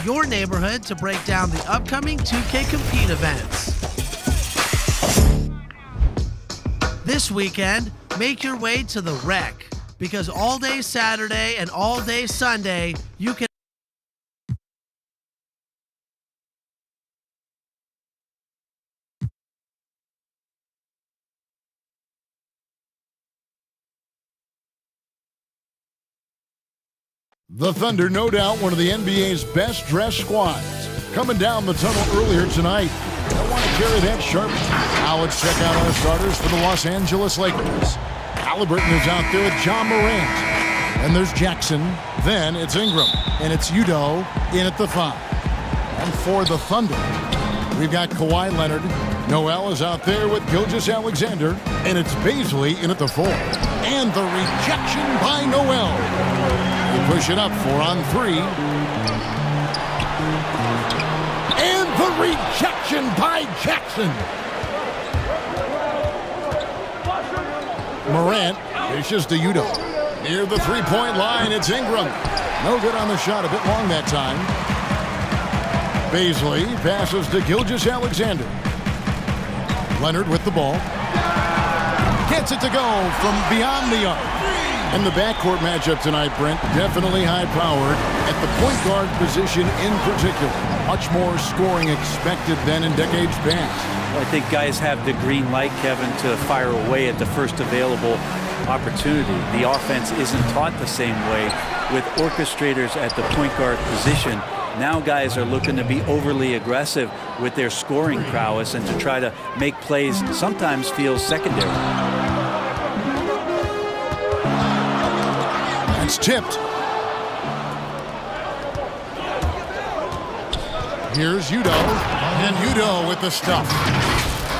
your neighborhood to break down the upcoming 2K Compete events. This weekend, make your way to the Rec, because all day Saturday and all day Sunday, you can The Thunder, no doubt, one of the NBA's best-dressed squads. Coming down the tunnel earlier tonight. Don't want to carry that sharp. Now let's check out our starters for the Los Angeles Lakers. Halliburton is out there with John Morant. And there's Jackson. Then it's Ingram. And it's Udoh in at the 5. And for the Thunder, we've got Kawhi Leonard. Noel is out there with Gilgeous-Alexander. And it's Bazley in at the 4. And the rejection by Noel. They push it up 4-on-3. And the rejection by Jackson. Morant dishes to Udoh. Near the three-point line, it's Ingram. No good on the shot, a bit long that time. Bazley passes to Gilgeous-Alexander. Leonard with the ball. Gets it to go from beyond the arc. And the backcourt matchup tonight, Brent, definitely high-powered at the point guard position in particular. Much more scoring expected than in decades past. Well, I think guys have the green light, Kevin, to fire away at the first available opportunity. The offense isn't taught the same way with orchestrators at the point guard position. Now guys are looking to be overly aggressive with their scoring prowess and to try to make plays sometimes feels secondary. It's tipped. Here's Udoh, and Udoh with the stuff.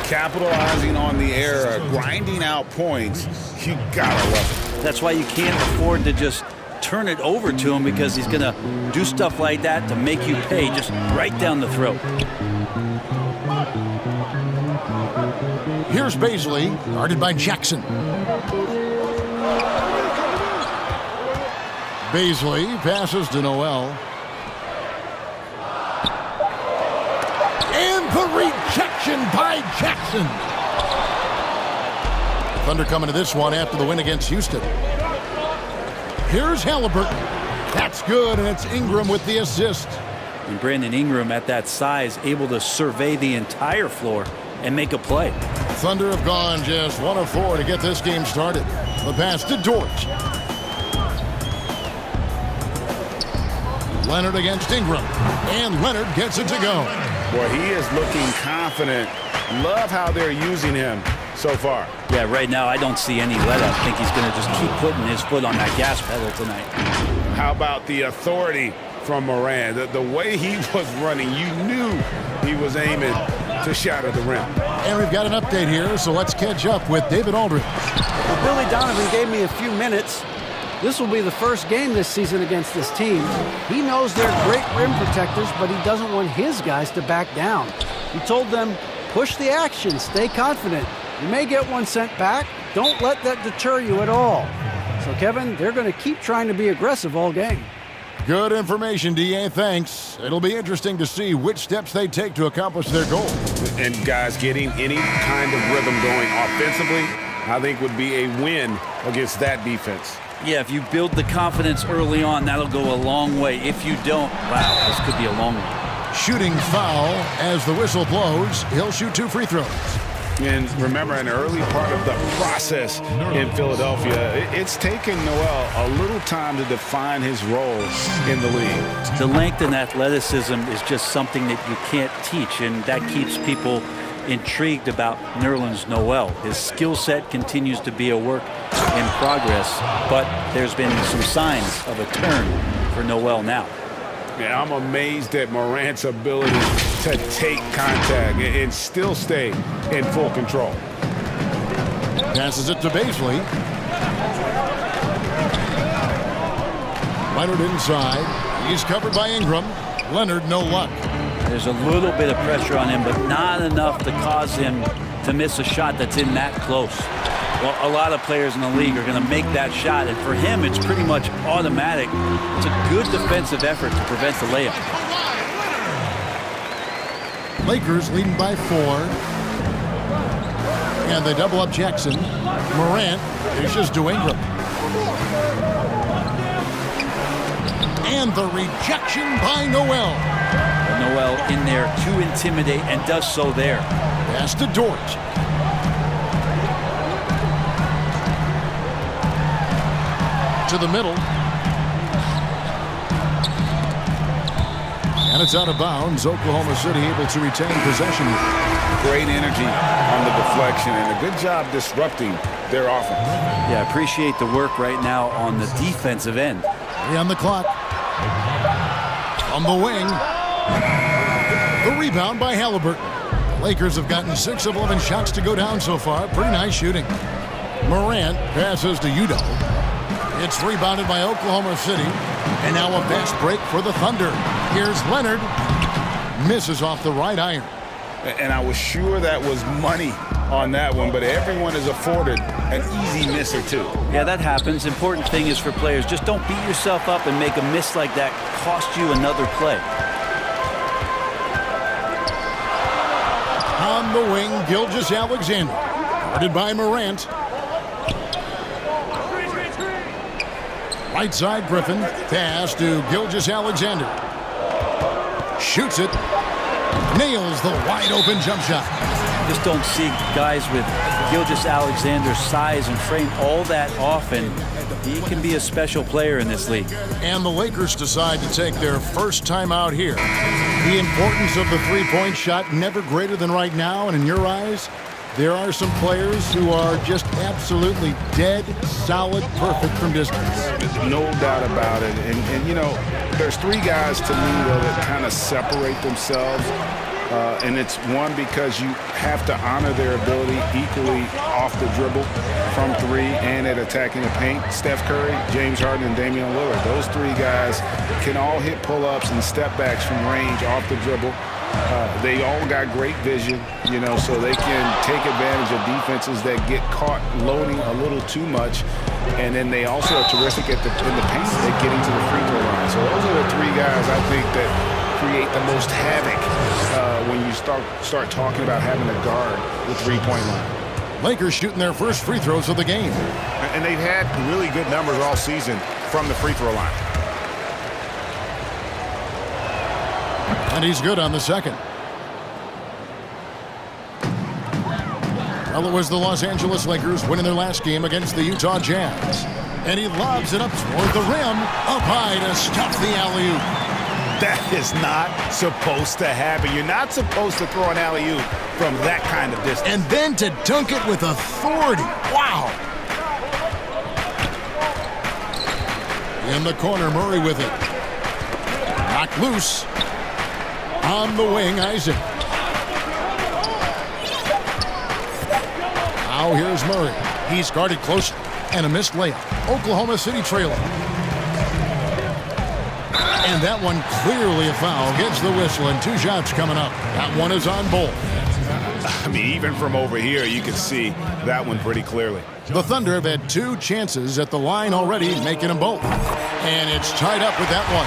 Capitalizing on the error, grinding out points. You gotta love it. That's why you can't afford to just turn it over to him, because he's going to do stuff like that to make you pay just right down the throat. Here's Bazley, guarded by Jackson. Bazley passes to Noel. And the rejection by Jackson. Thunder coming to this one after the win against Houston. Here's Halliburton. That's good, and it's Ingram with the assist. And Brandon Ingram at that size, able to survey the entire floor and make a play. Thunder have gone just 1 of 4 to get this game started. The pass to Dort. Leonard against Ingram. And Leonard gets it to go. Boy, he is looking confident. Love how they're using him so far. Yeah, right now I don't see any let up. I think he's going to just keep putting his foot on that gas pedal tonight. How about the authority from Morant? The way he was running, you knew he was aiming to shatter the rim. And we've got an update here, so let's catch up with David Aldridge. Well, Billy Donovan gave me a few minutes. This will be the first game this season against this team. He knows they're great rim protectors, but he doesn't want his guys to back down. He told them, push the action, stay confident. You may get one sent back. Don't let that deter you at all. So, Kevin, they're going to keep trying to be aggressive all game. Good information, D.A. Thanks. It'll be interesting to see which steps they take to accomplish their goal. And guys, getting any kind of rhythm going offensively, I think would be a win against that defense. Yeah, if you build the confidence early on, that'll go a long way. If you don't, wow, this could be a long one. Shooting foul as the whistle blows. He'll shoot 2 free throws. And remember, an early part of the process in Philadelphia, it's taken Noel a little time to define his role in the league. The length and athleticism is just something that you can't teach, and that keeps people intrigued about Nerlens Noel. His skill set continues to be a work in progress, but there's been some signs of a turn for Noel now. Yeah, I'm amazed at Morant's ability to take contact and still stay in full control. Passes it to Bazley. Leonard inside. He's covered by Ingram. Leonard, no luck. There's a little bit of pressure on him, but not enough to cause him to miss a shot that's in that close. Well, a lot of players in the league are going to make that shot, and for him, it's pretty much automatic. It's a good defensive effort to prevent the layup. Lakers leading by 4. And they double up Jackson. Morant dishes to Ingram. And the rejection by Noel. Noel in there to intimidate and does so there. Pass to Dort. To the middle. And it's out of bounds. Oklahoma City able to retain possession. Great energy on the deflection and a good job disrupting their offense. Yeah, I appreciate the work right now on the defensive end. 3 on the clock. On the wing. The rebound by Halliburton. The Lakers have gotten 6 of 11 shots to go down so far. Pretty nice shooting. Morant passes to Udoh. It's rebounded by Oklahoma City. And now a fast break for the Thunder. Here's Leonard. Misses off the right iron. And I was sure that was money on that one, but everyone is afforded an easy miss or two. Yeah, that happens. Important thing is for players, just don't beat yourself up and make a miss like that cost you another play. On the wing, Gilgeous-Alexander. Guarded by Morant. Right side, Griffin. Pass to Gilgeous-Alexander. Shoots it. Nails the wide-open jump shot. Just don't see guys with Gilgeous-Alexander's size and frame all that often. He can be a special player in this league. And the Lakers decide to take their first time out here. The importance of the three-point shot never greater than right now, and in your eyes, there are some players who are just absolutely dead, solid, perfect from distance. No doubt about it. And you know, there's 3 guys to me that kind of separate themselves. And it's one, because you have to honor their ability equally off the dribble from 3 and at attacking the paint. Steph Curry, James Harden, and Damian Lillard. Those 3 guys can all hit pull-ups and step-backs from range off the dribble. They all got great vision, you know, so they can take advantage of defenses that get caught loading a little too much. And then they also are terrific in the paint at getting to the free throw line. So those are the 3 guys I think that create the most havoc when you start talking about having a guard with three-point line. Lakers shooting their first free throws of the game. And they've had really good numbers all season from the free throw line. And he's good on the second. Well, it was the Los Angeles Lakers winning their last game against the Utah Jazz. And he lobs it up toward the rim, up high to stop the alley-oop. That is not supposed to happen. You're not supposed to throw an alley-oop from that kind of distance. And then to dunk it with authority. Wow. In the corner, Murray with it. Knocked loose. On the wing, Isaac. Now here's Murray. He's guarded close and a missed layup. Oklahoma City trailing. And that one clearly a foul. Gets the whistle and 2 shots coming up. That one is on both. I mean, even from over here, you can see that one pretty clearly. The Thunder have had 2 chances at the line already, making them both. And it's tied up with that one.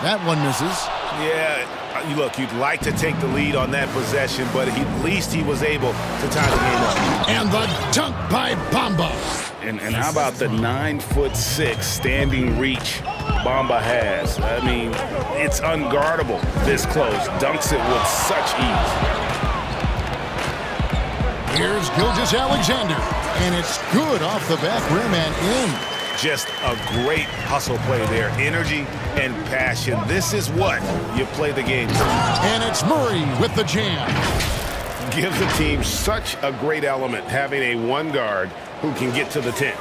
That one misses. Yeah, look, you'd like to take the lead on that possession, but at least he was able to tie the game up. And the dunk by Bamba. And how about the 9'6" standing reach Bamba has? I mean, it's unguardable this close. Dunks it with such ease. Here's Gilgeous-Alexander. And it's good off the back rim and in. Just a great hustle play there. Energy and passion. This is what you play the game for. And it's Murray with the jam. Gives the team such a great element having a 1 guard who can get to the 10.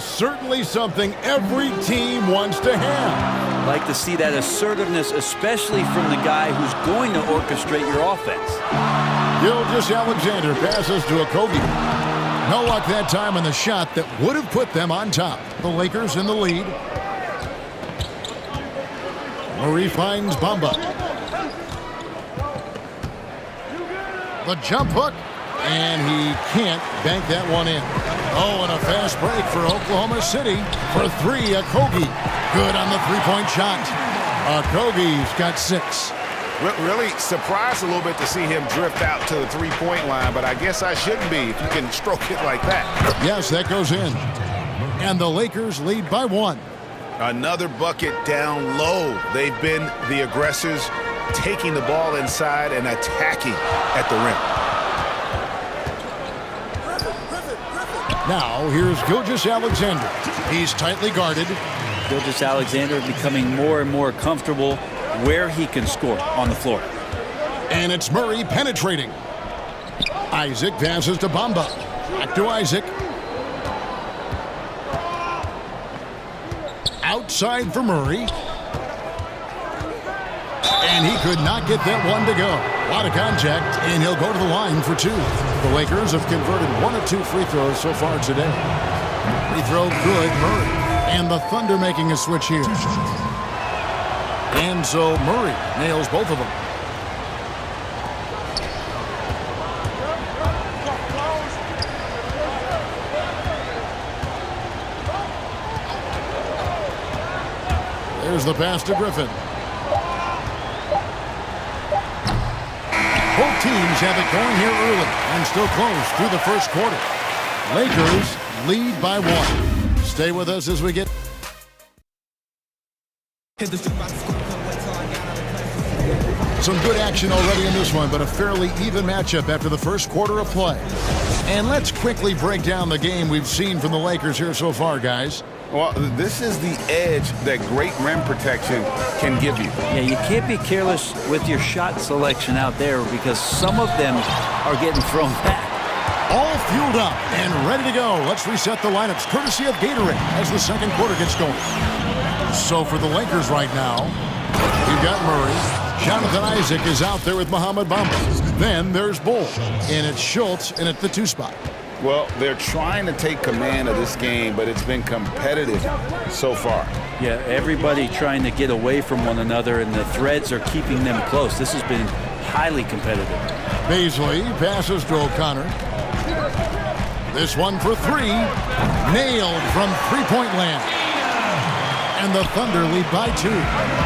Certainly something every team wants to have. Like to see that assertiveness, especially from the guy who's going to orchestrate your offense. Gilgeous-Alexander passes to Okogie. No luck that time on the shot that would have put them on top. The Lakers in the lead. Murray finds Bamba. The jump hook, and he can't bank that one in. Oh, and a fast break for Oklahoma City. For three, Okogie. Good on the three-point shot. Okogie's got 6. Really surprised a little bit to see him drift out to the three-point line, but I guess I shouldn't be if you can stroke it like that. Yes, that goes in. And the Lakers lead by 1. Another bucket down low. They've been the aggressors, taking the ball inside and attacking at the rim. Now, here's Gilgeous-Alexander. He's tightly guarded. Gilgeous-Alexander becoming more and more comfortable where he can score on the floor. And it's Murray penetrating. Isaac passes to Bamba. Back to Isaac. Outside for Murray. And he could not get that one to go. A lot of contact, and he'll go to the line for 2. The Lakers have converted 1 of 2 free throws so far today. Free throw good, Murray. And the Thunder making a switch here. And so Murray nails both of them. There's the pass to Griffin. Both teams have it going here early and still close through the first quarter. Lakers lead by 1. Stay with us as we get... Some good action already in this one, but a fairly even matchup after the first quarter of play. And let's quickly break down the game we've seen from the Lakers here so far, guys. Well, this is the edge that great rim protection can give you. Yeah, you can't be careless with your shot selection out there because some of them are getting thrown back. All fueled up and ready to go. Let's reset the lineups courtesy of Gatorade as the second quarter gets going. So for the Lakers right now, you've got Murray. Jonathan Isaac is out there with Mohamed Bamba. Then there's Bull, and it's Schultz in at the 2 spot. Well, they're trying to take command of this game, but it's been competitive so far. Yeah, everybody trying to get away from one another, and the threads are keeping them close. This has been highly competitive. Baisley passes to O'Connor. This one for 3. Nailed from three-point land. And the Thunder lead by 2.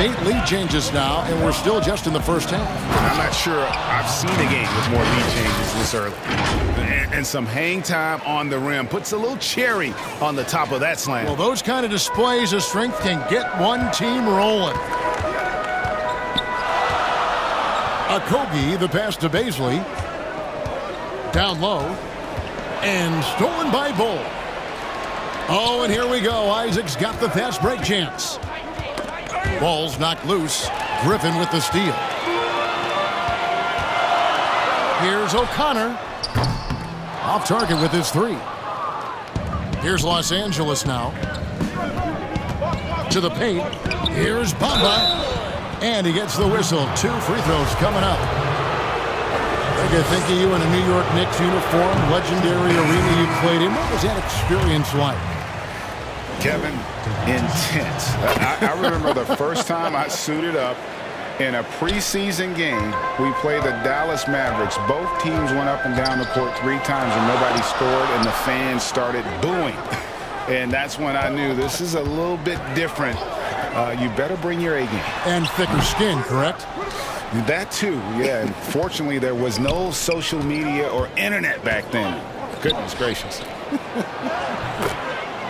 8 lead changes now, and we're still just in the first half. I'm not sure I've seen a game with more lead changes this early. And some hang time on the rim puts a little cherry on the top of that slam. Well, those kind of displays of strength can get one team rolling. Okogie, the pass to Baisley. Down low. And stolen by Bull. Oh, and here we go. Isaac's got the fast break chance. Ball's knocked loose. Griffin with the steal. Here's O'Connor. Off target with his 3. Here's Los Angeles now. To the paint. Here's Bamba. And he gets the whistle. 2 free throws coming up. I think of you in a New York Knicks uniform, legendary arena you played in. What was that experience like? Kevin, intense. I remember the first time I suited up in a preseason game. We played the Dallas Mavericks. Both teams went up and down the court 3 times and nobody scored, and the fans started booing. And that's when I knew this is a little bit different. You better bring your A game. And thicker skin, correct? That too, yeah. And fortunately, there was no social media or internet back then. Goodness gracious.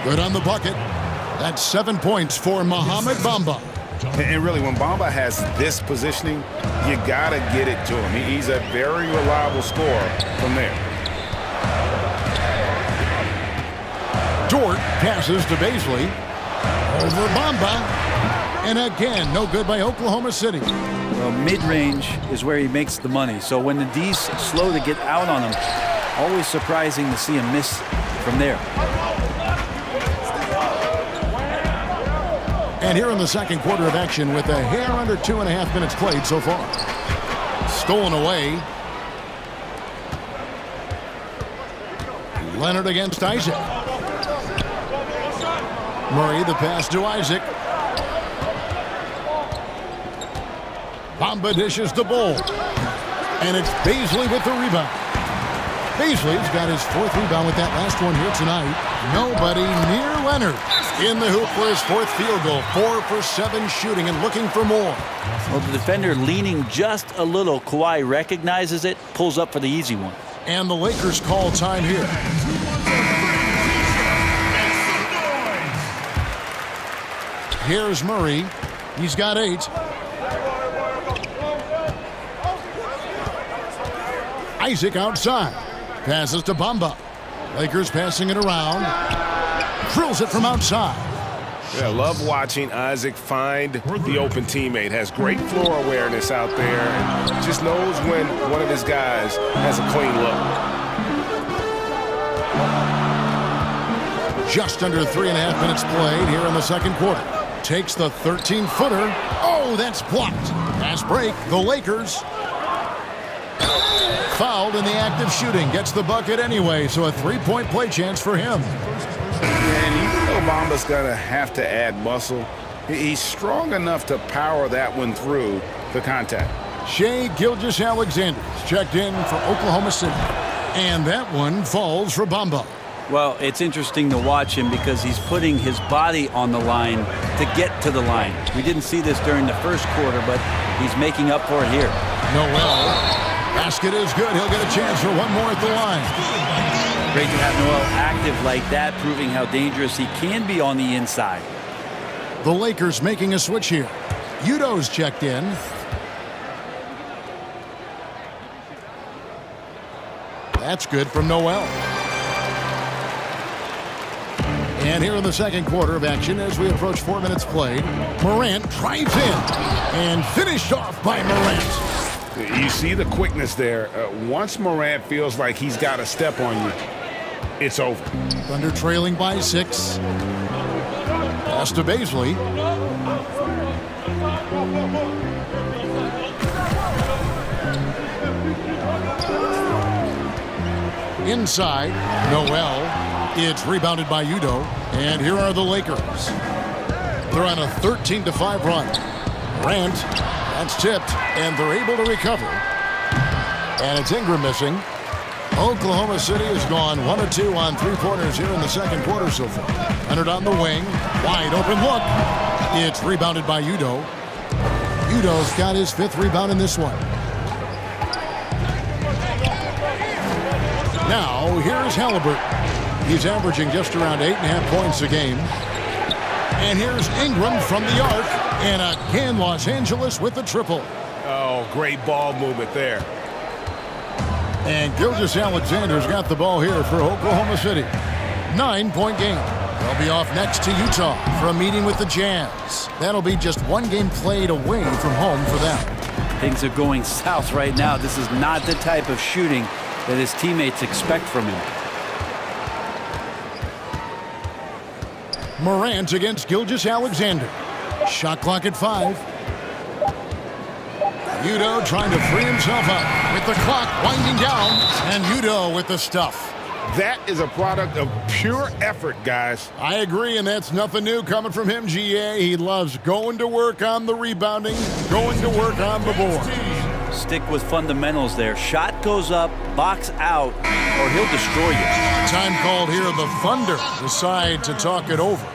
Good on the bucket. That's 7 points for Mohamed Bamba. And really, when Bamba has this positioning, you got to get it to him. He's a very reliable scorer from there. Dort passes to Baisley. Over Bamba. And again, no good by Oklahoma City. Well, mid-range is where he makes the money. So when the D's slow to get out on him, always surprising to see him miss from there. And here in the second quarter of action with a hair under 2.5 minutes played so far. Stolen away. Leonard against Isaac. Murray, the pass to Isaac. Bamba dishes the Bull. And it's Baisley with the rebound. Beasley's got his 4th rebound with that last one here tonight. Nobody near Leonard. In the hoop for his 4th field goal. 4 for 7 shooting and looking for more. Well, the defender leaning just a little. Kawhi recognizes it, pulls up for the easy one. And the Lakers call time here. Here's Murray. He's got 8. Isaac outside. Passes to Bamba. Lakers passing it around. Drills it from outside. Yeah, love watching Isaac find the open teammate. Has great floor awareness out there. And just knows when one of his guys has a clean look. Just under 3.5 minutes played here in the second quarter. Takes the 13-footer. Oh, that's blocked. Pass break. The Lakers. Fouled in the act of shooting. Gets the bucket anyway, so a 3-point play chance for him. And even though Bamba's going to have to add muscle, he's strong enough to power that one through the contact. Shai Gilgeous-Alexander checked in for Oklahoma City. And that one falls for Bamba. Well, it's interesting to watch him because he's putting his body on the line to get to the line. We didn't see this during the first quarter, but he's making up for it here. Noel. Basket is good. He'll get a chance for one more at the line. Great to have Noel active like that, proving how dangerous he can be on the inside. The Lakers making a switch here. Udo's checked in. That's good from Noel. And here in the second quarter of action, as we approach 4 minutes played, Morant drives in and finished off by Morant. You see the quickness there. Once Morant feels like he's got a step on you, it's over. Thunder trailing by 6. Pass to Beasley. Inside, Noel. It's rebounded by Udo. And here are the Lakers. They're on a 13-5 run. Morant, that's tipped, and they're able to recover. And it's Ingram missing. Oklahoma City has gone 1 of 2 on 3-pointers here in the second quarter so far. Leonard on the wing. Wide open look. It's rebounded by Udo. Udo's got his 5th rebound in this one. Now, here's Halliburton. He's averaging just around 8.5 points a game. And here's Ingram from the arc. And again, Los Angeles with the triple. Oh, great ball movement there. And Gilgeous-Alexander's got the ball here for Oklahoma City. 9-point game. They'll be off next to Utah for a meeting with the Jazz. That'll be just one game played away from home for them. Things are going south right now. This is not the type of shooting that his teammates expect from him. Morant against Gilgeous-Alexander. Shot clock at 5. Udo trying to free himself up with the clock winding down, and Udo with the stuff. That is a product of pure effort, guys. I agree, and that's nothing new coming from him, GA. He loves going to work on the rebounding, going to work on the board. Stick with fundamentals there. Shot goes up, box out, or he'll destroy you. Time called here. The Thunder decide to talk it over.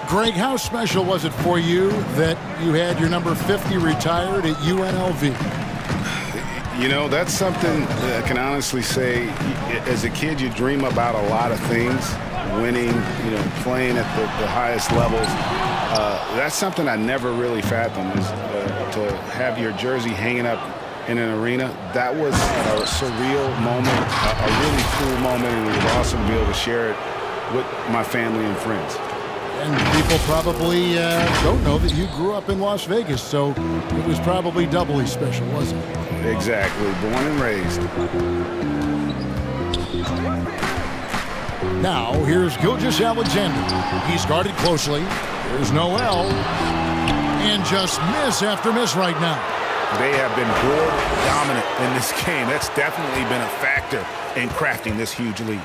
Greg, how special was it for you that you had your number 50 retired at UNLV? You know, that's something that I can honestly say. As a kid, you dream about a lot of things, winning, playing at the highest levels. That's something I never really fathomed, is to have your jersey hanging up in an arena. That was a surreal moment, a really cool moment, and it was awesome to be able to share it with my family and friends. And people probably don't know that you grew up in Las Vegas, so it was probably doubly special, wasn't it? Exactly. Born and raised. Now, here's Gilgeous-Alexander. He's guarded closely. Here's Noel. And just miss after miss right now. They have been board dominant in this game. That's definitely been a factor in crafting this huge lead.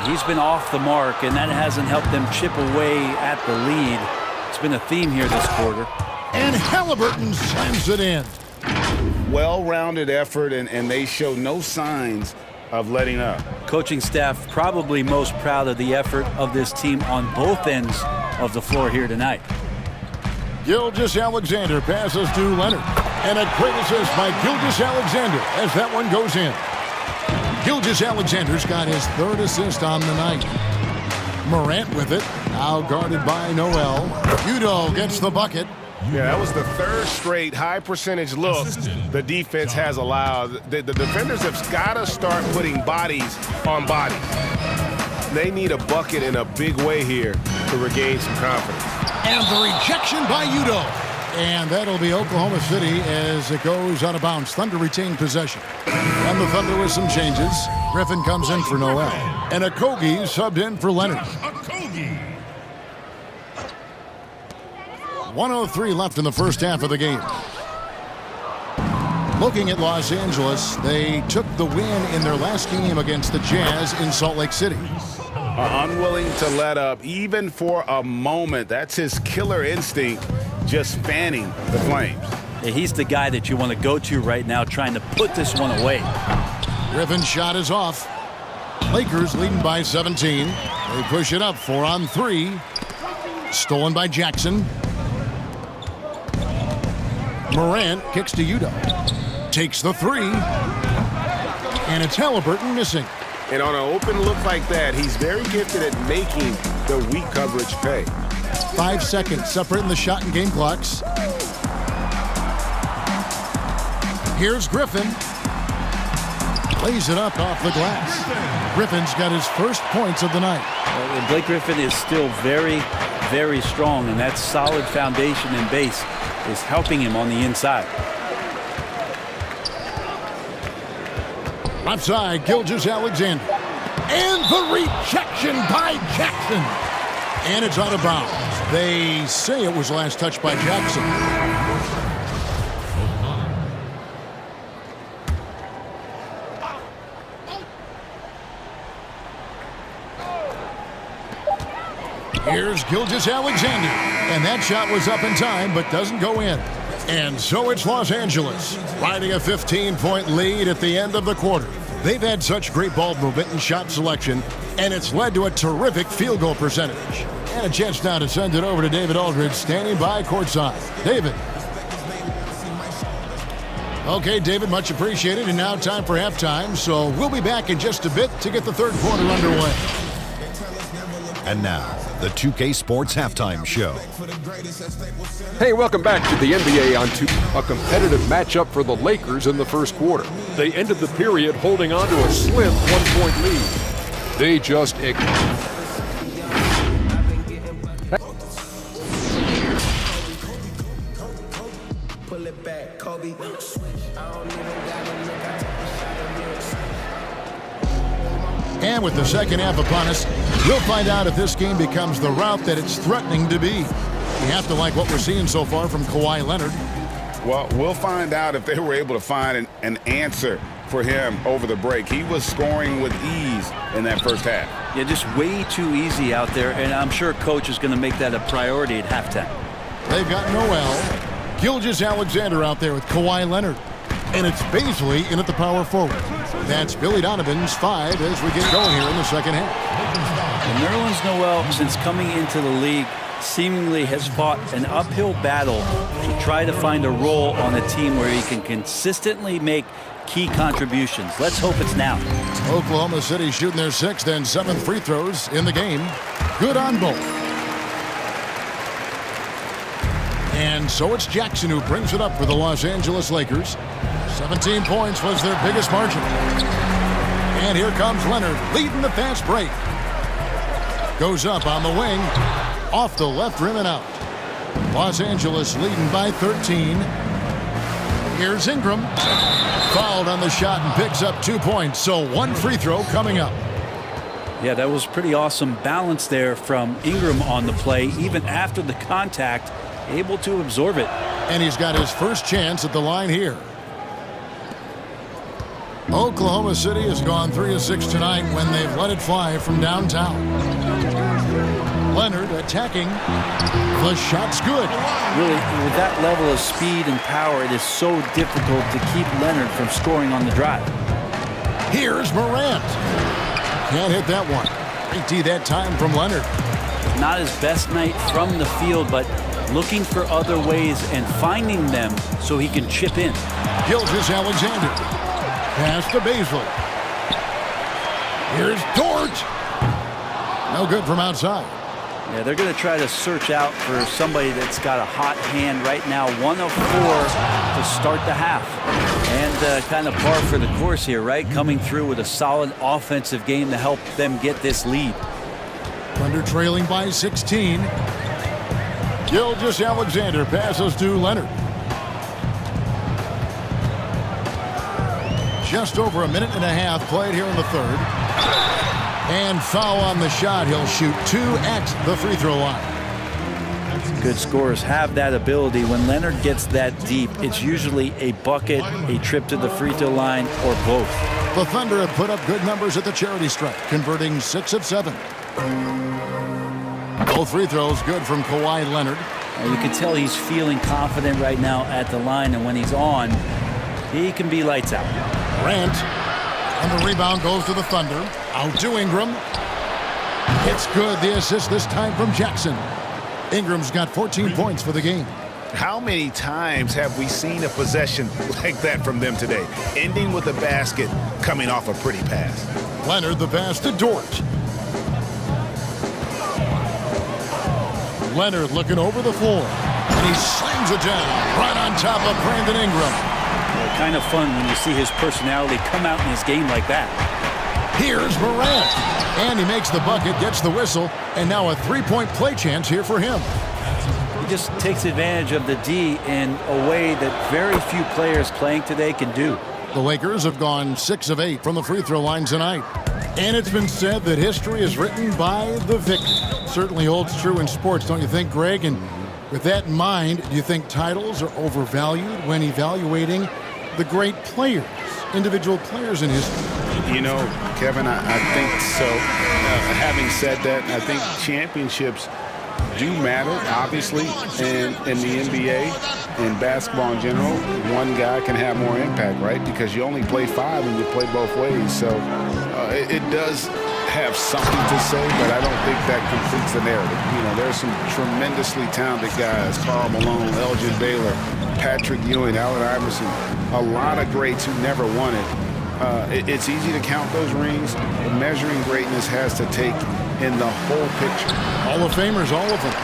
He's been off the mark, and that hasn't helped them chip away at the lead. It's been a theme here this quarter. And Halliburton slams it in. Well-rounded effort, and they show no signs of letting up. Coaching staff probably most proud of the effort of this team on both ends of the floor here tonight. Gilgeous-Alexander passes to Leonard. And a great assist by Gilgeous-Alexander as that one goes in. Gilgeous-Alexander's got his third assist on the night. Morant with it, now guarded by Noel. Udoh gets the bucket. Yeah, that was the third straight high-percentage look the defense has allowed. The defenders have got to start putting bodies on bodies. They need a bucket in a big way here to regain some confidence. And the rejection by Udoh. And that'll be Oklahoma City as it goes out of bounds. Thunder retain possession. And the Thunder with some changes. Griffin comes in for Noel. And Okogie subbed in for Leonard. 1:03 left in the first half of the game. Looking at Los Angeles, they took the win in their last game against the Jazz in Salt Lake City. Unwilling to let up even for a moment. That's his killer instinct, just fanning the flames. Yeah, he's the guy that you want to go to right now, trying to put this one away. Griffin's shot is off. Lakers leading by 17. They push it up 4-on-3. Stolen by Jackson. Morant kicks to Udoh. Takes the three. And it's Halliburton missing. And on an open look like that, he's very gifted at making the weak coverage pay. 5 seconds separating the shot and game clocks. Here's Griffin. Lays it up off the glass. Griffin's got his first points of the night. Blake Griffin is still very, very strong, and that solid foundation and base is helping him on the inside. Left side, Gilgeous-Alexander. And the rejection by Jackson. And it's out of bounds. They say it was last touched by Jackson. Here's Gilgeous-Alexander. And that shot was up in time, but doesn't go in. And so it's Los Angeles, riding a 15-point lead at the end of the quarter. They've had such great ball movement and shot selection, and it's led to a terrific field goal percentage. And a chance now to send it over to David Aldridge, standing by courtside. David. Okay, David, much appreciated. And now time for halftime, so we'll be back in just a bit to get the third quarter underway. And now, the 2K Sports Halftime Show. Hey, welcome back to the NBA on 2. A competitive matchup for the Lakers in the first quarter. They ended the period holding on to a slim 1-point lead. They just pull it back, Kobe. And with the second half upon us, we'll find out if this game becomes the route that it's threatening to be. We have to like what we're seeing so far from Kawhi Leonard. Well, we'll find out if they were able to find an answer for him over the break. He was scoring with ease in that first half. Yeah, just way too easy out there, and I'm sure Coach is going to make that a priority at halftime. They've got Noel, Gilgeous-Alexander out there with Kawhi Leonard. And it's Baisley in at the power forward. That's Billy Donovan's 5 as we get going here in the second half. And Nerlens Noel, since coming into the league, seemingly has fought an uphill battle to try to find a role on a team where he can consistently make key contributions. Let's hope it's now. Oklahoma City shooting their 6th and 7th free throws in the game. Good on both. And so it's Jackson who brings it up for the Los Angeles Lakers. 17 points was their biggest margin. And here comes Leonard leading the fast break. Goes up on the wing. Off the left rim and out. Los Angeles leading by 13. Here's Ingram. Fouled on the shot and picks up 2 points. So 1 free throw coming up. Yeah, that was pretty awesome balance there from Ingram on the play. Even after the contact, able to absorb it. And he's got his first chance at the line here. Oklahoma City has gone 3 of 6 tonight when they've let it fly from downtown. Leonard attacking. The shot's good. Really, with that level of speed and power, it is so difficult to keep Leonard from scoring on the drive. Here's Morant. Can't hit that one. Great D that time from Leonard. Not his best night from the field, but looking for other ways and finding them so he can chip in. Gilgeous-Alexander. Pass to Baisley. Here's Dort. No good from outside. Yeah, they're going to try to search out for somebody that's got a hot hand right now. 1 of 4 to start the half. And kind of par for the course here, right? Coming through with a solid offensive game to help them get this lead. Thunder trailing by 16. Gilgeous-Alexander passes to Leonard. Just over a minute and a half played here in the third. And foul on the shot. He'll shoot 2 at the free throw line. Good scorers have that ability. When Leonard gets that deep, it's usually a bucket, a trip to the free throw line, or both. The Thunder have put up good numbers at the charity stripe, converting 6 of 7. Both free throws good from Kawhi Leonard. You can tell he's feeling confident right now at the line, and when he's on, he can be lights out. Grant. And the rebound goes to the Thunder. Out to Ingram. It's good. The assist this time from Jackson. Ingram's got 14 points for the game. How many times have we seen a possession like that from them today? Ending with a basket, coming off a pretty pass. Leonard the pass to Dort. Leonard looking over the floor. And he slams it down right on top of Brandon Ingram. Kind of fun when you see his personality come out in his game like that. Here's Morant. And he makes the bucket, gets the whistle, and now a three-point play chance here for him. He just takes advantage of the D in a way that very few players playing today can do. The Lakers have gone 6 of 8 from the free throw line tonight. And it's been said that history is written by the victor. Certainly holds true in sports, don't you think, Greg? And with that in mind, do you think titles are overvalued when evaluating the great players, individual players in history? You know, Kevin, I think so. Having said that, I think championships do matter, obviously, and in the NBA and basketball in general, one guy can have more impact, right? Because you only play 5 and you play both ways. So it does have something to say, but I don't think that completes the narrative. You know, there's some tremendously talented guys, Karl Malone, Elgin Baylor, Patrick Ewing, Allen Iverson, a lot of greats who never won it. It's easy to count those rings, but measuring greatness has to take in the whole picture. Hall of Famers, all of them.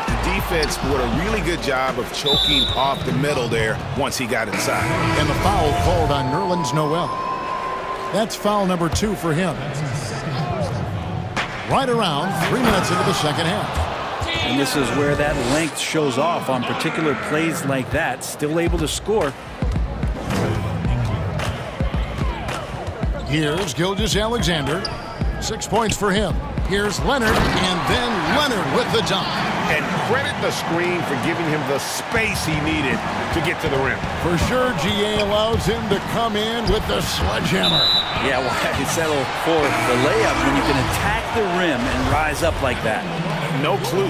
The defense did a really good job of choking off the middle there once he got inside. And the foul called on Nerlens Noel. That's foul number 2 for him. Right around 3 minutes into the second half. And this is where that length shows off on particular plays like that. Still able to score. Here's Gilgeous-Alexander. 6 points for him. Here's Leonard, and then Leonard with the dunk. And credit the screen for giving him the space he needed to get to the rim. For sure, GA allows him to come in with the sledgehammer. Yeah, why settle for the layup when you can attack the rim and rise up like that? No clue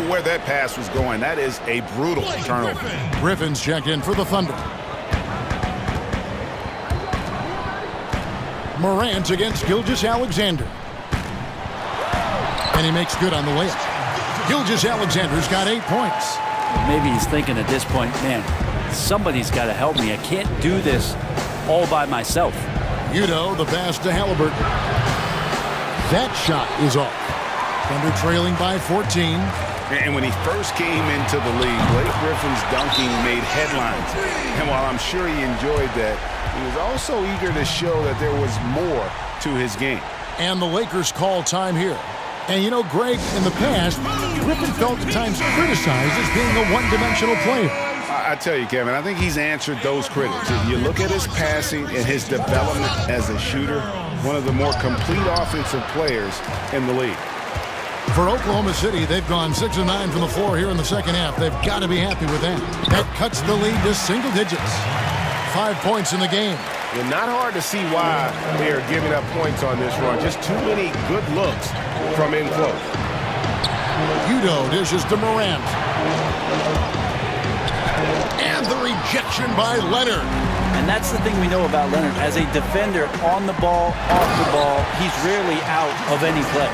where that pass was going. That is a brutal turnover. Griffin's checked in for the Thunder. Morant against Gilgeous-Alexander. And he makes good on the layup. Gilgeous-Alexander's got 8 points. Maybe he's thinking at this point, man, somebody's got to help me. I can't do this all by myself. Udo, the pass to Halliburton. That shot is off. Thunder trailing by 14. And when he first came into the league, Blake Griffin's dunking made headlines. And while I'm sure he enjoyed that, he was also eager to show that there was more to his game. And the Lakers call time here. And you know, Greg, in the past, Griffin felt at times criticized as being a one-dimensional player. I tell you, Kevin, I think he's answered those critics. If you look at his passing and his development as a shooter, one of the more complete offensive players in the league. For Oklahoma City, they've gone 6 of 9 from the floor here in the second half. They've got to be happy with that. That cuts the lead to single digits. 5 points in the game. And not hard to see why they are giving up points on this run. Just too many good looks from in close. Udo dishes to Morant. And the rejection by Leonard. And that's the thing we know about Leonard. As a defender, on the ball, off the ball, he's rarely out of any play.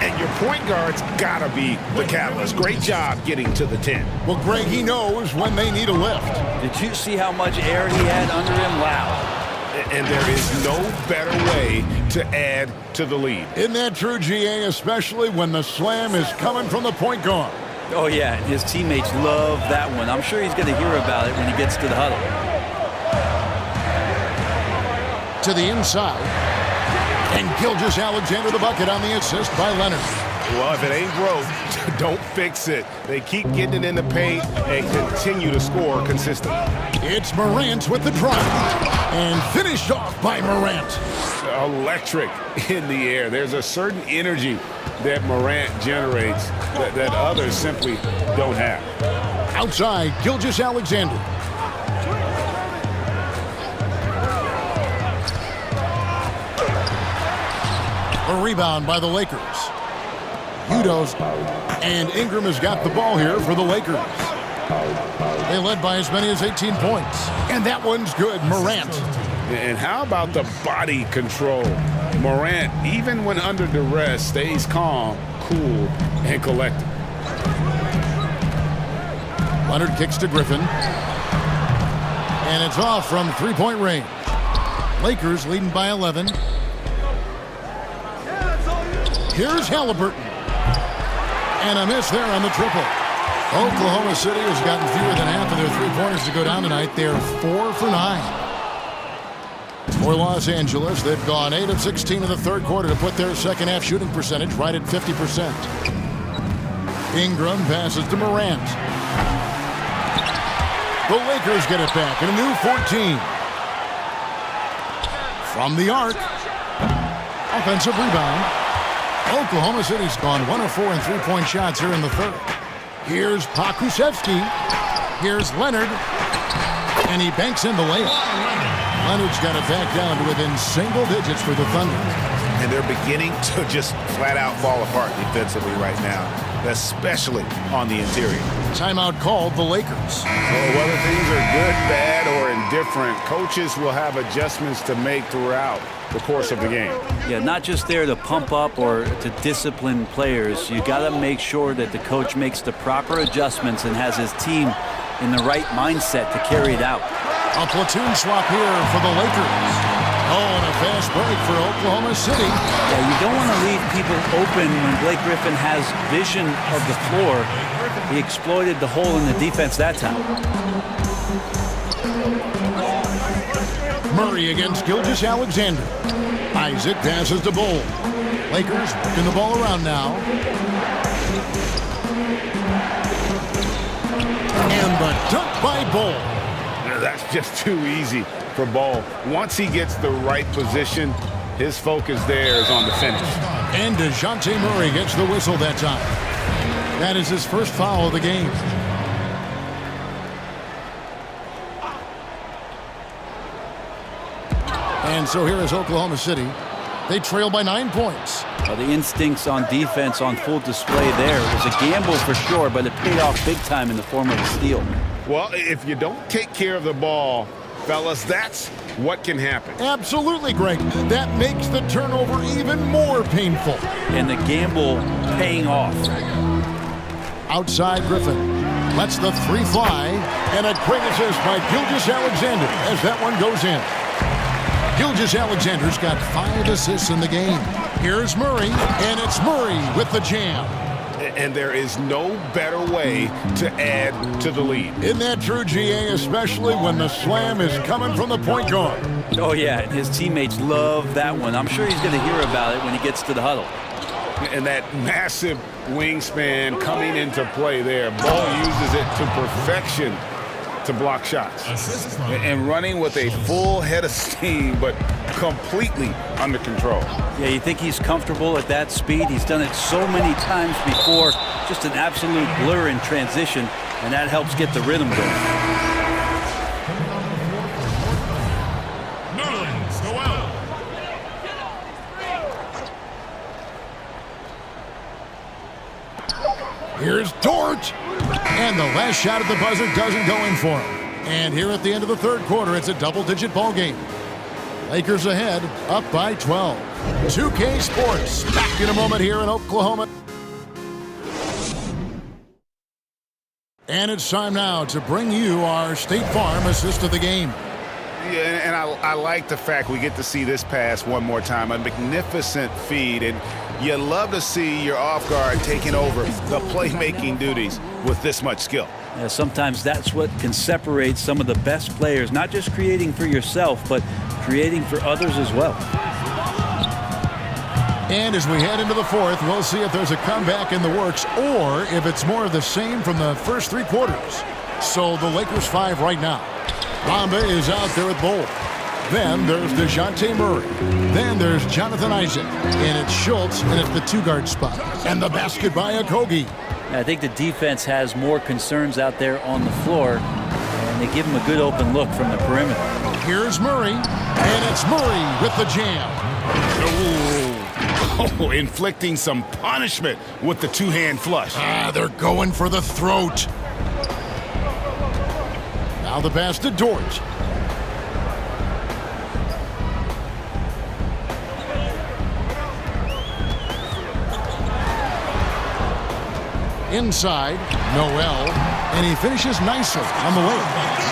And your point guard's got to be the catalyst. Great job getting to the 10. Well, Greg, he knows when they need a lift. Did you see how much air he had under him? Wow. And there is no better way to add to the lead. Isn't that true, GA, especially when the slam is coming from the point guard? Oh, yeah, his teammates love that one. I'm sure he's going to hear about it when he gets to the huddle. To the inside. And Gilgeous-Alexander the bucket on the assist by Leonard. Well, if it ain't broke, don't fix it. They keep getting it in the paint and continue to score consistently. It's Morant with the drive. And finished off by Morant. Electric in the air. There's a certain energy that Morant generates that others simply don't have. Outside, Gilgeous-Alexander. A rebound by the Lakers. Udo's and Ingram has got the ball here for the Lakers. They led by as many as 18 points. And that one's good, Morant. And how about the body control? Morant, even when under duress, stays calm, cool, and collected. Leonard kicks to Griffin. And it's off from three-point range. Lakers leading by 11. Here's Halliburton. And a miss there on the triple. Oklahoma City has gotten fewer than half of their three-pointers to go down tonight. They're 4 for 9. For Los Angeles, they've gone 8 of 16 in the third quarter to put their second-half shooting percentage right at 50%. Ingram passes to Morant. The Lakers get it back in a new 14. From the arc. Offensive rebound. Oklahoma City's gone 1 of 4 in three-point shots here in the third. Here's Pokusevski. Here's Leonard. And he banks in the layup. Leonard's got it back down to within single digits for the Thunder. And they're beginning to just flat-out fall apart defensively right now, especially on the interior. Timeout called the Lakers. Well, whether things are good, bad, or indifferent, coaches will have adjustments to make throughout the course of the game. Yeah, not just there to pump up or to discipline players. You got to make sure that the coach makes the proper adjustments and has his team in the right mindset to carry it out. A platoon swap here for the Lakers. Oh, and a fast break for Oklahoma City. Yeah, you don't want to leave people open when Blake Griffin has vision of the floor. He exploited the hole in the defense that time. Murray against Gilgeous-Alexander. Isaac passes to Bull. Lakers working the ball around now. And the dunk by Bull. That's just too easy for Ball. Once he gets the right position, his focus there is on the finish. And DeJounte Murray gets the whistle that time. That is his first foul of the game. And so here is Oklahoma City. They trail by 9 points. Well, the instincts on defense on full display there. It was a gamble for sure, but it paid off big time in the form of a steal. Well, if you don't take care of the ball, fellas, that's what can happen. Absolutely, Greg. That makes the turnover even more painful. And the gamble paying off. Outside Griffin. Lets the three fly. And a great assist by Gilgeous-Alexander as that one goes in. Gilgeous-Alexander's got 5 assists in the game. Here's Murray, and it's Murray with the jam. And there is no better way to add to the lead. Isn't that true, GA, especially when the slam is coming from the point guard? Oh, yeah, and his teammates love that one. I'm sure he's going to hear about it when he gets to the huddle. And that massive wingspan coming into play there. Ball uses it to perfection to block shots. And running with a full head of steam, but completely under control. Yeah, you think he's comfortable at that speed? He's done it so many times before. Just an absolute blur in transition, and that helps get the rhythm going. Here's Dort. And the last shot at the buzzer doesn't go in for him. And here at the end of the third quarter, it's a double-digit ball game. Lakers ahead, up by 12. 2K Sports, back in a moment here in Oklahoma. And it's time now to bring you our State Farm assist of the game. Yeah, and I like the fact we get to see this pass one more time. A magnificent feed, and you love to see your off guard taking over the playmaking duties with this much skill. Yeah, sometimes that's what can separate some of the best players, not just creating for yourself, but creating for others as well. And as we head into the fourth, we'll see if there's a comeback in the works or if it's more of the same from the first three quarters. So the Lakers 5 right now. Bamba is out there at Bol. Then there's DeJounte Murray. Then there's Jonathan Isaac. And it's Schultz, and it's the two-guard spot. And the basket by Okogie. I think the defense has more concerns out there on the floor, and they give him a good open look from the perimeter. Here's Murray, and it's Murray with the jam. Oh, inflicting some punishment with the two-hand flush. They're going for the throat. Now the pass to Dort. Inside, Noel, and he finishes nicely on the way.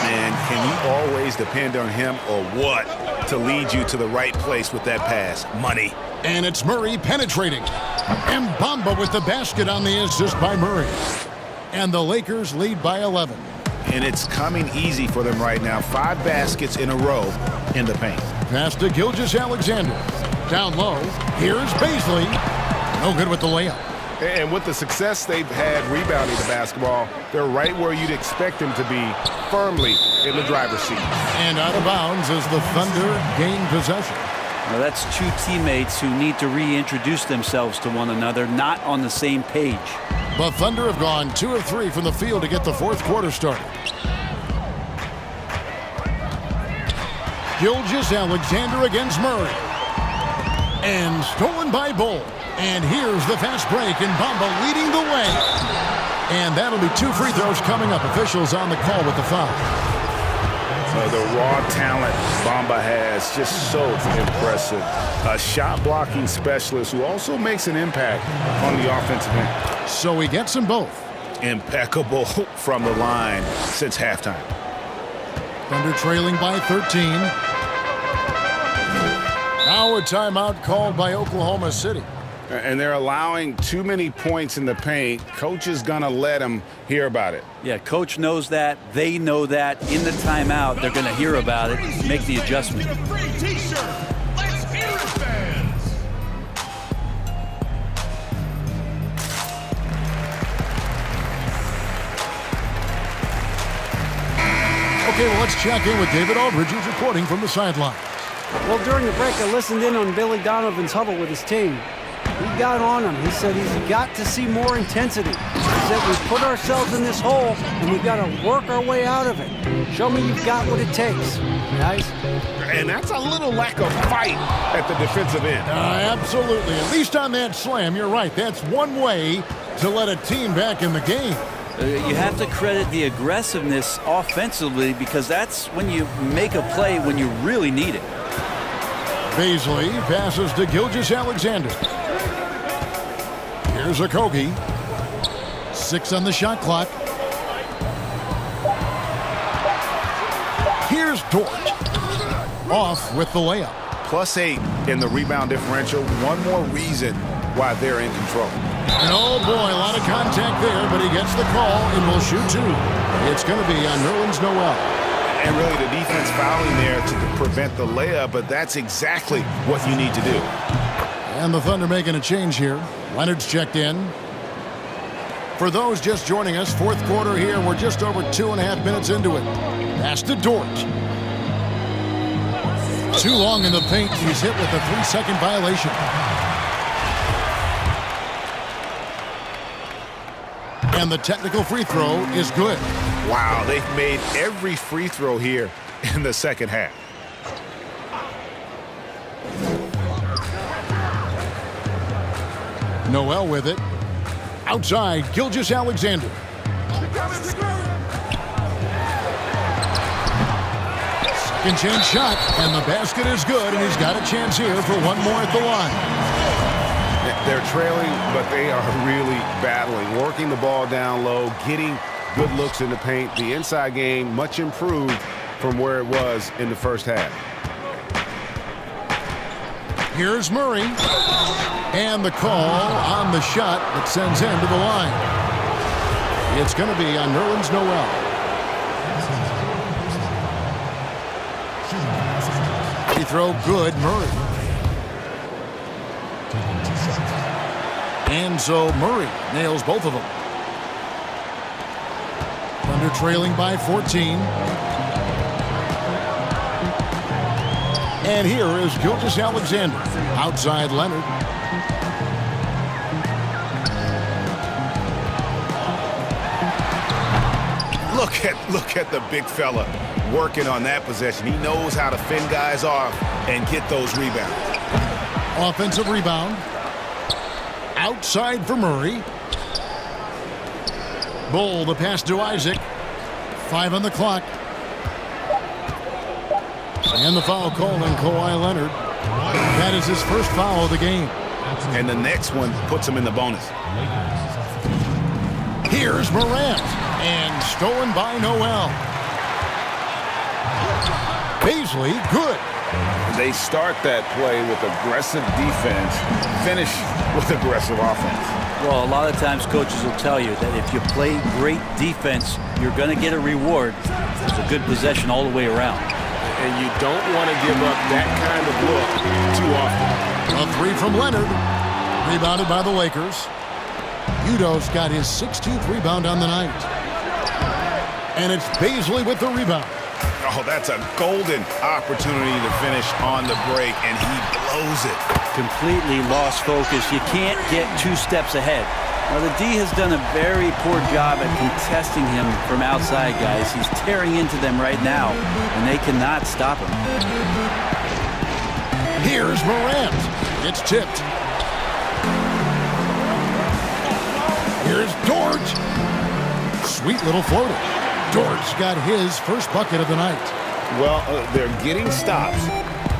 Man, can you always depend on him or what to lead you to the right place with that pass? Money. And it's Murray penetrating. And Bamba with the basket on the assist by Murray. And the Lakers lead by 11. And it's coming easy for them right now. 5 baskets in a row in the paint. Pass to Gilgeous-Alexander. Down low, here's Baisley. No good with the layup. And with the success they've had rebounding the basketball, they're right where you'd expect them to be, firmly in the driver's seat. And out of bounds as the Thunder gain possession. Now that's two teammates who need to reintroduce themselves to one another, not on the same page. The Thunder have gone 2 of 3 from the field to get the fourth quarter started. Gilgeous-Alexander against Murray. And stolen by Bol. And here's the fast break, and Bamba leading the way. And that'll be 2 free throws coming up. Officials on the call with the foul. The raw talent Bamba has, just so impressive. A shot-blocking specialist who also makes an impact on the offensive end. So he gets them both. Impeccable from the line since halftime. Thunder trailing by 13. Now a timeout called by Oklahoma City. And they're allowing too many points in the paint. Coach is going to let them hear about it. Yeah, coach knows that. They know that. In the timeout, they're going to hear about it, make the adjustment. Okay, well, let's check in with David Aldridge, who's reporting from the sideline. Well, during the break, I listened in on Billy Donovan's huddle with his team. He got on him. He said he's got to see more intensity. He said we've put ourselves in this hole, and we've got to work our way out of it. Show me you've got what it takes, guys. And that's a little lack of fight at the defensive end. Absolutely. At least on that slam, you're right. That's one way to let a team back in the game. You have to credit the aggressiveness offensively, because that's when you make a play when you really need it. Baisley passes to Gilgeous-Alexander. Here's Okogie. 6 on the shot clock. Here's Dort. Off with the layup. +8 in the rebound differential. One more reason why they're in control. And oh boy, a lot of contact there, but he gets the call and will shoot 2. It's going to be on Nerlens Noel. And really the defense fouling there to prevent the layup, but that's exactly what you need to do. And the Thunder making a change here. Leonard's checked in. For those just joining us, fourth quarter here. We're just over 2.5 minutes into it. Pass to Dort. Too long in the paint. He's hit with a 3-second violation. And the technical free throw is good. Wow, they've made every free throw here in the second half. Noel with it. Outside, Gilgeous-Alexander. Second chance shot, and the basket is good, and he's got a chance here for one more at the line. They're trailing, but they are really battling, working the ball down low, getting good looks in the paint. The inside game much improved from where it was in the first half. Here's Murray. And the call on the shot that sends him to the line. It's going to be on Nerlens Noel. Free throw good, Murray. And so Murray nails both of them. Thunder trailing by 14. And here is Gilgeous-Alexander. Outside Leonard. Look at the big fella working on that possession. He knows how to fend guys off and get those rebounds. Offensive rebound. Outside for Murray. Bull, the pass to Isaac. 5 on the clock. And the foul called on Kawhi Leonard. That is his first foul of the game. And the next one puts him in the bonus. Here's Morant. And stolen by Noel. Paisley, good. They start that play with aggressive defense, finish with aggressive offense. Well, a lot of times coaches will tell you that if you play great defense, you're going to get a reward. It's a good possession all the way around. And you don't want to give up that kind of look too often. A three from Leonard. Rebounded by the Lakers. Udo's got his 16th rebound on the night. And it's Paisley with the rebound. Oh, that's a golden opportunity to finish on the break, and he blows it. Completely lost focus. You can't get 2 steps ahead. Now, the D has done a very poor job at contesting him from outside, guys. He's tearing into them right now, and they cannot stop him. Here's Morant. It's tipped. Here's George. Sweet little floater. George got his first bucket of the night. Well, they're getting stops,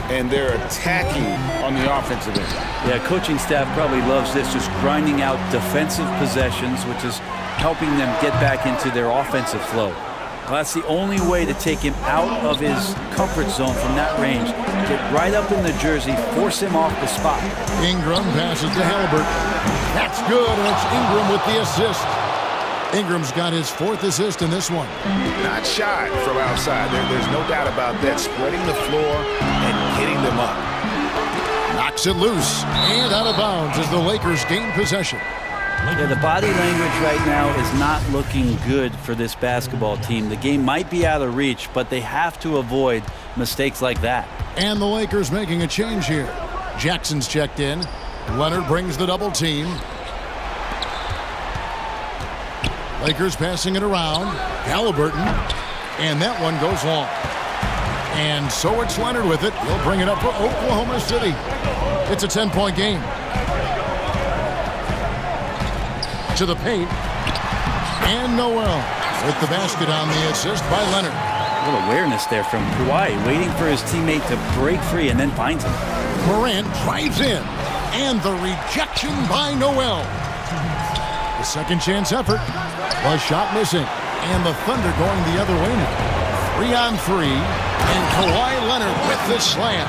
and they're attacking on the offensive end. Yeah, coaching staff probably loves this, just grinding out defensive possessions, which is helping them get back into their offensive flow. Well, that's the only way to take him out of his comfort zone from that range. Get right up in the jersey, force him off the spot. Ingram passes to Halliburton. That's good, and it's Ingram with the assist. Ingram's got his 4th assist in this one. Not shy from outside. There's no doubt about that. Spreading the floor and getting them up. Knocks it loose and out of bounds as the Lakers gain possession. Yeah, the body language right now is not looking good for this basketball team. The game might be out of reach, but they have to avoid mistakes like that. And the Lakers making a change here. Jackson's checked in. Leonard brings the double team. Lakers passing it around. Halliburton. And that one goes long. And so it's Leonard with it. He'll bring it up for Oklahoma City. It's a 10-point game. To the paint. And Noel with the basket on the assist by Leonard. A little awareness there from Kawhi, waiting for his teammate to break free and then finds him. Morant drives in. And the rejection by Noel. The second chance effort. A shot missing. And the Thunder going the other way now. 3-on-3. And Kawhi Leonard with the slam.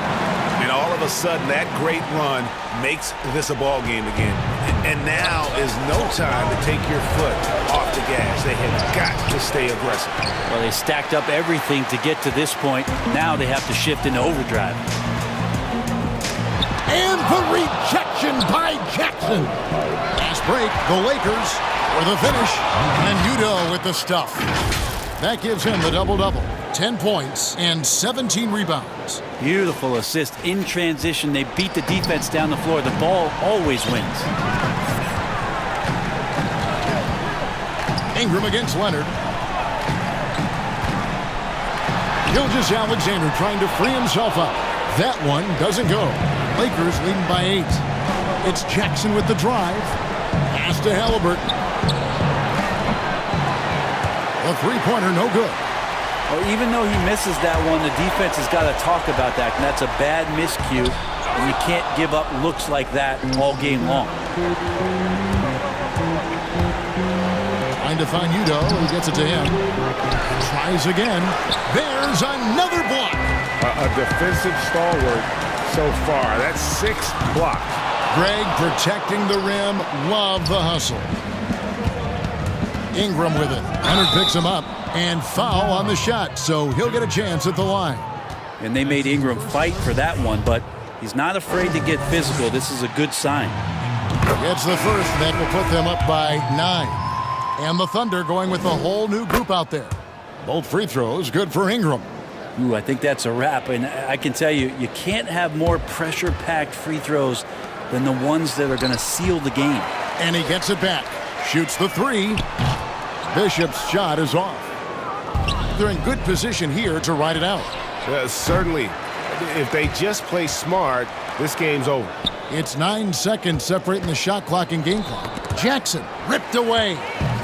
And all of a sudden, that great run makes this a ball game again. And now is no time to take your foot off the gas. They have got to stay aggressive. Well, they stacked up everything to get to this point. Now they have to shift into overdrive. And the rejection by Jackson. Fast break, the Lakers for the finish. And Udo with the stuff. That gives him the double-double. 10 points and 17 rebounds. Beautiful assist in transition. They beat the defense down the floor. The ball always wins. Ingram against Leonard. Gilgeous-Alexander trying to free himself up. That one doesn't go. Lakers leading by 8. It's Jackson with the drive. Pass to Halliburton. A three-pointer, no good. Well, even though he misses that one, the defense has got to talk about that, and that's a bad miscue, and you can't give up looks like that all game long. Trying to find Udo. He gets it to him. Tries again. There's another block. A defensive stalwart so far. That's 6 blocks. Greg protecting the rim. Love the hustle. Ingram with it. Leonard picks him up. And foul on the shot, so he'll get a chance at the line. And they made Ingram fight for that one, but he's not afraid to get physical. This is a good sign. Gets the first. That will put them up by 9. And the Thunder going with a whole new group out there. Both free throws good for Ingram. Ooh, I think that's a wrap. And I can tell you, you can't have more pressure-packed free throws than the ones that are going to seal the game. And he gets it back. Shoots the 3. Bishop's shot is off. They're in good position here to ride it out. Certainly. If they just play smart, this game's over. It's 9 seconds separating the shot clock and game clock. Jackson ripped away.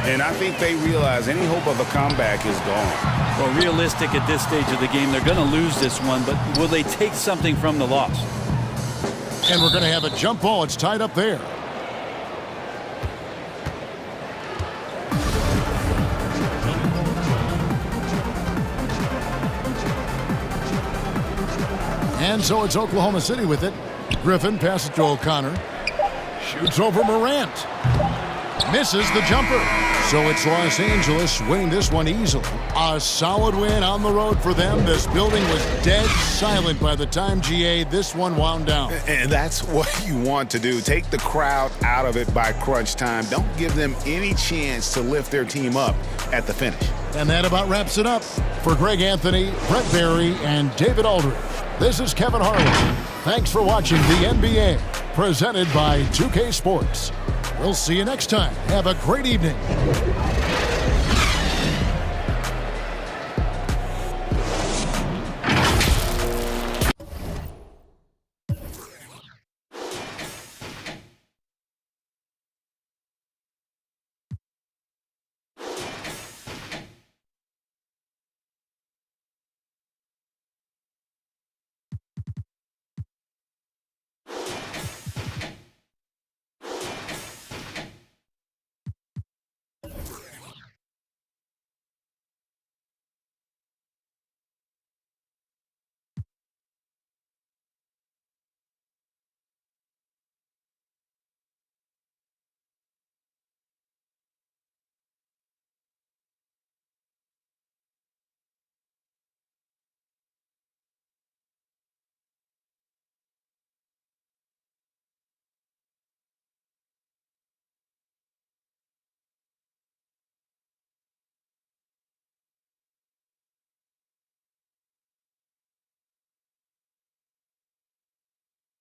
And I think they realize any hope of a comeback is gone. Well, realistic at this stage of the game, they're going to lose this one, but will they take something from the loss? And we're going to have a jump ball. It's tied up there. And so it's Oklahoma City with it. Griffin passes to O'Connor. Shoots over Morant. Misses the jumper. So it's Los Angeles winning this one easily. A solid win on the road for them. This building was dead silent by the time, GA, this one wound down. And that's what you want to do. Take the crowd out of it by crunch time. Don't give them any chance to lift their team up at the finish. And that about wraps it up. For Greg Anthony, Brett Barry, and David Aldridge, this is Kevin Harlan. Thanks for watching the NBA, presented by 2K Sports. We'll see you next time. Have a great evening.